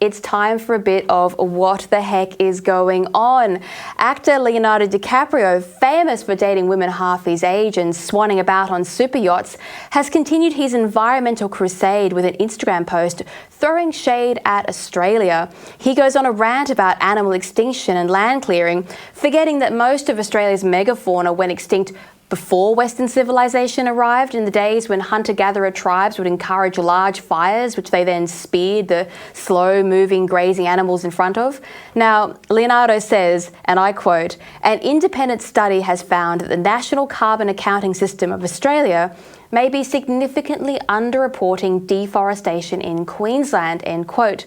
it's time for a bit of what the heck is going on. Actor Leonardo DiCaprio, famous for dating women half his age and swanning about on super yachts, has continued his environmental crusade with an Instagram post throwing shade at Australia. He goes on a rant about animal extinction and land clearing, forgetting that most of Australia's megafauna went extinct before Western civilization arrived, in the days when hunter-gatherer tribes would encourage large fires, which they then speared the slow-moving grazing animals in front of. Now, Leonardo says, and I quote, "An independent study has found that the National Carbon Accounting System of Australia may be significantly underreporting deforestation in Queensland," end quote.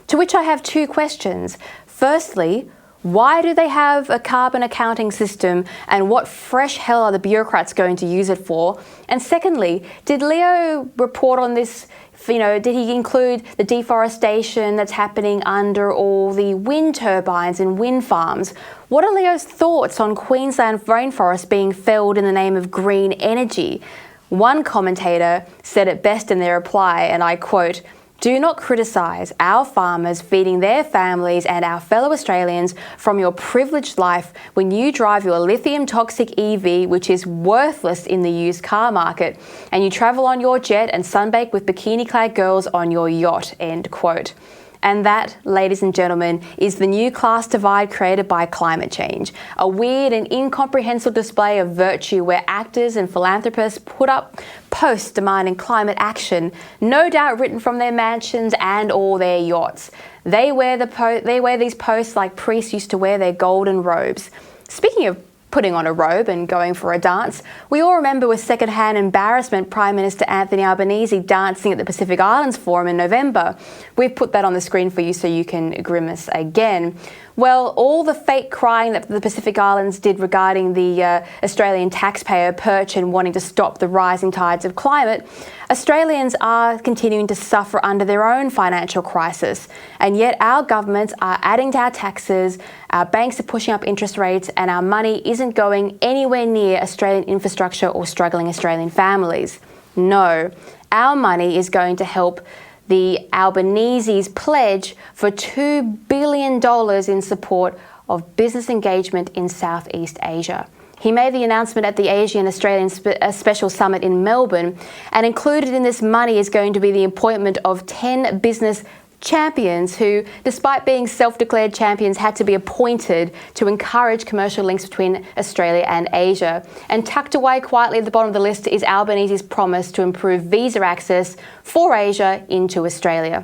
To which I have two questions. Firstly, why do they have a carbon accounting system, and what fresh hell are the bureaucrats going to use it for? And secondly, did Leo report on this, did he include the deforestation that's happening under all the wind turbines and wind farms? What are Leo's thoughts on Queensland rainforests being felled in the name of green energy? One commentator said it best in their reply, and I quote, "Do not criticise our farmers feeding their families and our fellow Australians from your privileged life when you drive your lithium toxic EV, which is worthless in the used car market, and you travel on your jet and sunbake with bikini-clad girls on your yacht," end quote. And that, ladies and gentlemen, is the new class divide created by climate change. A weird and incomprehensible display of virtue where actors and philanthropists put up posts demanding climate action, no doubt written from their mansions and or their yachts. They wear these posts like priests used to wear their golden robes. Speaking of putting on a robe and going for a dance, we all remember with second-hand embarrassment Prime Minister Anthony Albanese dancing at the Pacific Islands Forum in November. We've put that on the screen for you so you can grimace again. Well, all the fake crying that the Pacific Islands did regarding the Australian taxpayer perch and wanting to stop the rising tides of climate, Australians are continuing to suffer under their own financial crisis. And yet our governments are adding to our taxes, our banks are pushing up interest rates, and our money isn't going anywhere near Australian infrastructure or struggling Australian families. No, our money is going to help the Albanese's pledge for $2 billion in support of business engagement in Southeast Asia. He made the announcement at the Asian-Australian Special Summit in Melbourne, and included in this money is going to be the appointment of 10 business champions who, despite being self-declared champions, had to be appointed to encourage commercial links between Australia and Asia. And tucked away quietly at the bottom of the list is Albanese's promise to improve visa access for Asia into Australia.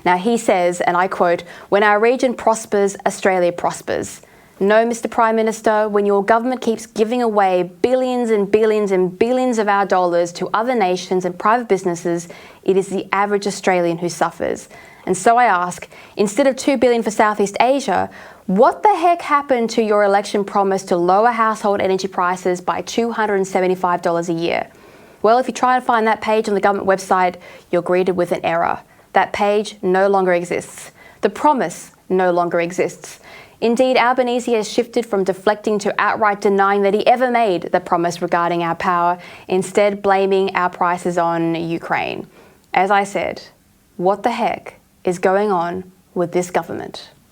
Now he says, and I quote, "When our region prospers, Australia prospers." No, Mr. Prime Minister, when your government keeps giving away billions and billions and billions of our dollars to other nations and private businesses, it is the average Australian who suffers. And so I ask, instead of $2 billion for Southeast Asia, what the heck happened to your election promise to lower household energy prices by $275 a year? Well, if you try and find that page on the government website, you're greeted with an error. That page no longer exists. The promise no longer exists. Indeed, Albanese has shifted from deflecting to outright denying that he ever made the promise regarding our power, instead blaming our prices on Ukraine. As I said, what the heck is going on with this government?